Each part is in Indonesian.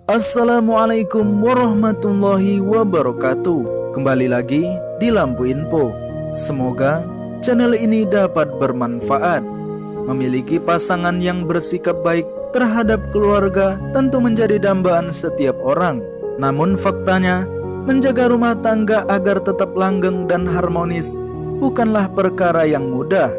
Assalamualaikum warahmatullahi wabarakatuh. Kembali lagi di Lampu Info. Semoga channel ini dapat bermanfaat. Memiliki pasangan yang bersikap baik terhadap keluarga tentu menjadi dambaan setiap orang. Namun faktanya, menjaga rumah tangga agar tetap langgeng dan harmonis bukanlah perkara yang mudah.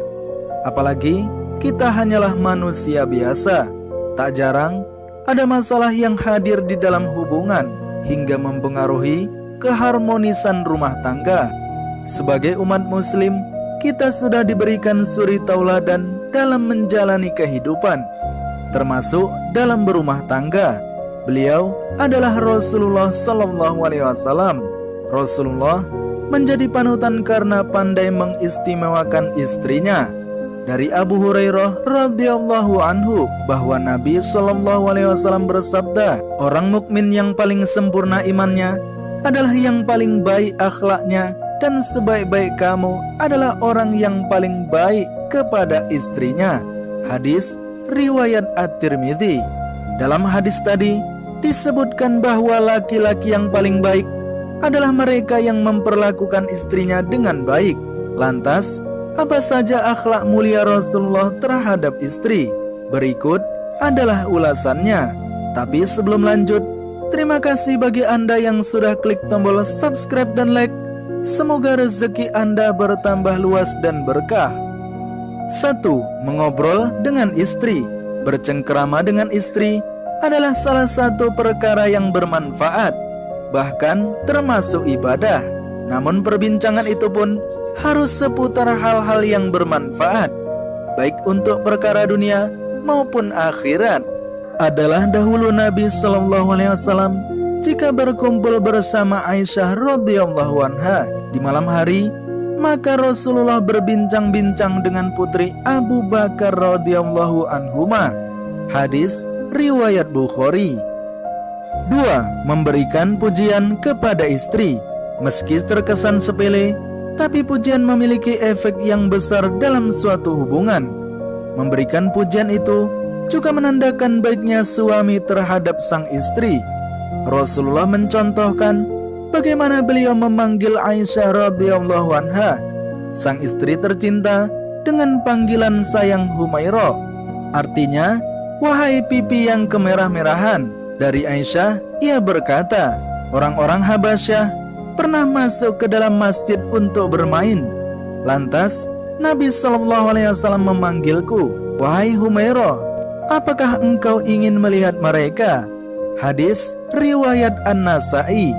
Apalagi kita hanyalah manusia biasa. Tak jarang ada masalah yang hadir di dalam hubungan hingga mempengaruhi keharmonisan rumah tangga. Sebagai umat muslim, kita sudah diberikan suri tauladan dalam menjalani kehidupan, termasuk dalam berumah tangga. Beliau adalah Rasulullah SAW. Rasulullah menjadi panutan karena pandai mengistimewakan istrinya. Dari Abu Hurairah radhiyallahu anhu bahwa Nabi SAW bersabda, orang mukmin yang paling sempurna imannya adalah yang paling baik akhlaknya, dan sebaik-baik kamu adalah orang yang paling baik kepada istrinya. Hadis riwayat At-Tirmidzi. Dalam hadis tadi disebutkan bahwa laki-laki yang paling baik adalah mereka yang memperlakukan istrinya dengan baik. Lantas, apa saja akhlak mulia Rasulullah terhadap istri? Berikut adalah ulasannya. Tapi sebelum lanjut, terima kasih bagi Anda yang sudah klik tombol subscribe dan like. Semoga rezeki Anda bertambah luas dan berkah. 1. Mengobrol dengan istri. Bercengkerama dengan istri adalah salah satu perkara yang bermanfaat, bahkan termasuk ibadah. Namun perbincangan itu pun harus seputar hal-hal yang bermanfaat, baik untuk perkara dunia maupun akhirat. Adalah dahulu Nabi SAW jika berkumpul bersama Aisyah radhiyallahu anha di malam hari, maka Rasulullah berbincang-bincang dengan putri Abu Bakar radhiyallahu anhuma. Hadis riwayat Bukhari. 2. Memberikan pujian kepada istri. Meski terkesan sepele, tapi pujian memiliki efek yang besar dalam suatu hubungan. Memberikan pujian itu juga menandakan baiknya suami terhadap sang istri. Rasulullah mencontohkan bagaimana beliau memanggil Aisyah radhiyallahu anha, sang istri tercinta, dengan panggilan sayang Humairah. Artinya, wahai pipi yang kemerah-merahan. Dari Aisyah, ia berkata, orang-orang Habasyah pernah masuk ke dalam masjid untuk bermain. Lantas Nabi SAW memanggilku, wahai Humairah, apakah engkau ingin melihat mereka? Hadis riwayat An-Nasa'i.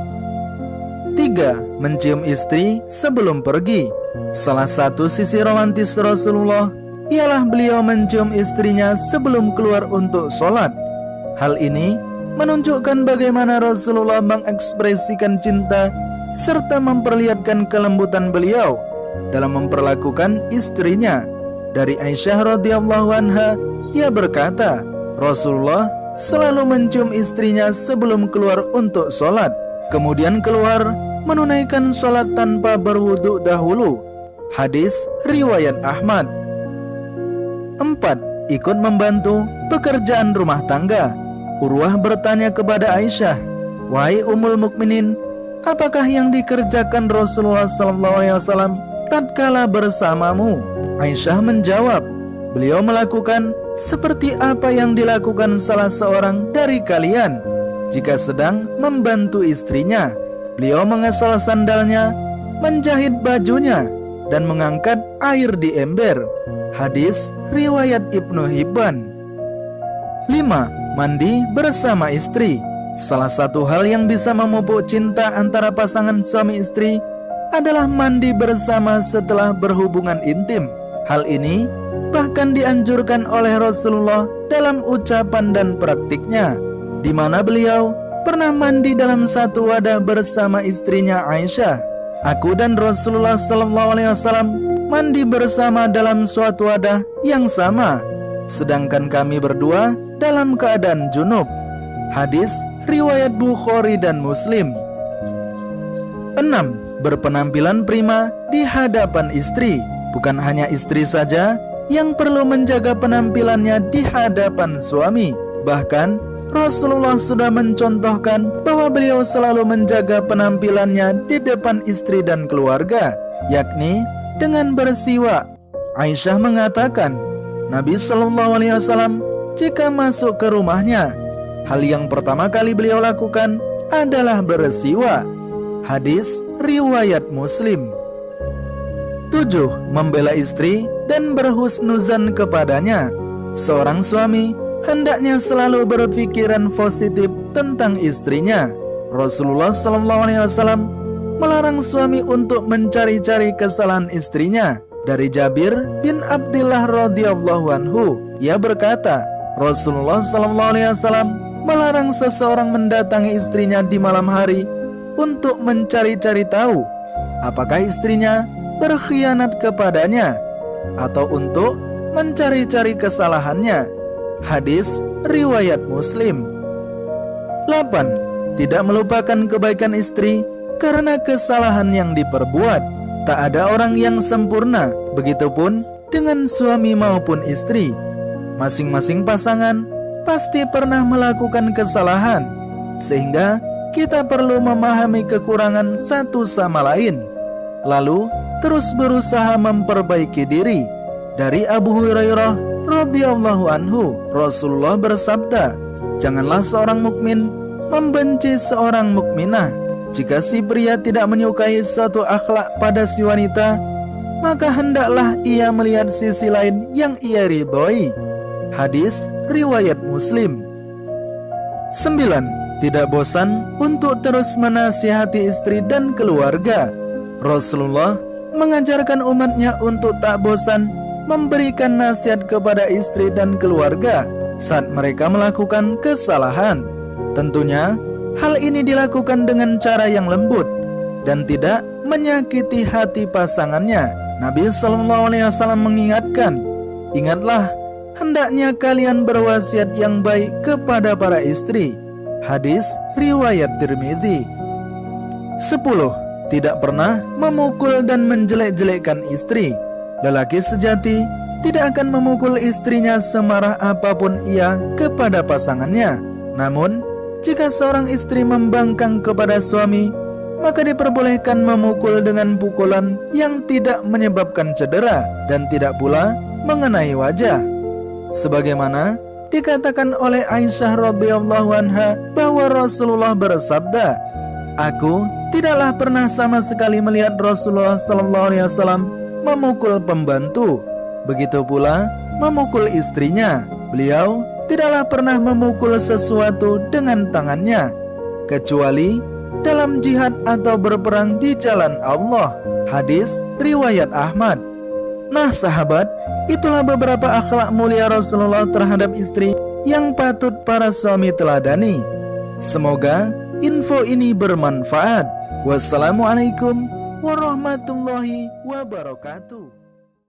3. Mencium istri sebelum pergi. Salah satu sisi romantis Rasulullah ialah beliau mencium istrinya sebelum keluar untuk sholat. Hal ini menunjukkan bagaimana Rasulullah mengekspresikan cinta serta memperlihatkan kelembutan beliau dalam memperlakukan istrinya. Dari Aisyah radhiyallahu anha, ia berkata, Rasulullah selalu mencium istrinya sebelum keluar untuk sholat, kemudian keluar menunaikan sholat tanpa berwudu dahulu. Hadis riwayat Ahmad. 4. Ikut membantu pekerjaan rumah tangga. Urwah bertanya kepada Aisyah, wahai Ummul Mukminin, apakah yang dikerjakan Rasulullah SAW tatkala bersamamu? Aisyah menjawab, beliau melakukan seperti apa yang dilakukan salah seorang dari kalian jika sedang membantu istrinya. Beliau mengesal sandalnya, menjahit bajunya, dan mengangkat air di ember. Hadis riwayat Ibnu Hibban. 5. Mandi bersama istri. Salah satu hal yang bisa memupuk cinta antara pasangan suami istri adalah mandi bersama setelah berhubungan intim. Hal ini bahkan dianjurkan oleh Rasulullah dalam ucapan dan praktiknya, di mana beliau pernah mandi dalam satu wadah bersama istrinya Aisyah. Aku dan Rasulullah SAW mandi bersama dalam suatu wadah yang sama, sedangkan kami berdua dalam keadaan junub. Hadis riwayat Bukhari dan Muslim. 6. Berpenampilan prima di hadapan istri. Bukan hanya istri saja yang perlu menjaga penampilannya di hadapan suami, bahkan Rasulullah sudah mencontohkan bahwa beliau selalu menjaga penampilannya di depan istri dan keluarga, yakni dengan bersiwak. Aisyah mengatakan, Nabi SAW jika masuk ke rumahnya, hal yang pertama kali beliau lakukan adalah bersiwak. Hadis riwayat Muslim. 7. Membela istri dan berhusnuzan kepadanya. Seorang suami hendaknya selalu berpikiran positif tentang istrinya. Rasulullah SAW melarang suami untuk mencari-cari kesalahan istrinya. Dari Jabir bin Abdullah radhiyallahu anhu, ia berkata, Rasulullah SAW melarang seseorang mendatangi istrinya di malam hari untuk mencari-cari tahu apakah istrinya berkhianat kepadanya atau untuk mencari-cari kesalahannya. Hadis riwayat Muslim. 8. Tidak melupakan kebaikan istri karena kesalahan yang diperbuat. Tak ada orang yang sempurna, begitupun dengan suami maupun istri. Masing-masing pasangan pasti pernah melakukan kesalahan, sehingga kita perlu memahami kekurangan satu sama lain, lalu terus berusaha memperbaiki diri. Dari Abu Hurairah radhiyallahu anhu, Rasulullah bersabda, janganlah seorang mukmin membenci seorang mukminah. Jika si pria tidak menyukai suatu akhlak pada si wanita, maka hendaklah ia melihat sisi lain yang ia ridhoi. Hadis riwayat Muslim. 9. Tidak bosan untuk terus menasihati istri dan keluarga. Rasulullah mengajarkan umatnya untuk tak bosan memberikan nasihat kepada istri dan keluarga saat mereka melakukan kesalahan. Tentunya hal ini dilakukan dengan cara yang lembut dan tidak menyakiti hati pasangannya. Nabi SAW mengingatkan, ingatlah, hendaknya kalian berwasiat yang baik kepada para istri. Hadis riwayat Tirmidzi. 10. Tidak pernah memukul dan menjelek-jelekkan istri. Lelaki sejati tidak akan memukul istrinya semarah apapun ia kepada pasangannya. Namun, jika seorang istri membangkang kepada suami, maka diperbolehkan memukul dengan pukulan yang tidak menyebabkan cedera dan tidak pula mengenai wajah. Sebagaimana dikatakan oleh Aisyah radhiyallahu anha bahwa Rasulullah bersabda, aku tidaklah pernah sama sekali melihat Rasulullah SAW memukul pembantu, begitu pula memukul istrinya. Beliau tidaklah pernah memukul sesuatu dengan tangannya, kecuali dalam jihad atau berperang di jalan Allah. Hadis riwayat Ahmad. Nah sahabat, itulah beberapa akhlak mulia Rasulullah terhadap istri yang patut para suami teladani. Semoga info ini bermanfaat. Wassalamualaikum warahmatullahi wabarakatuh.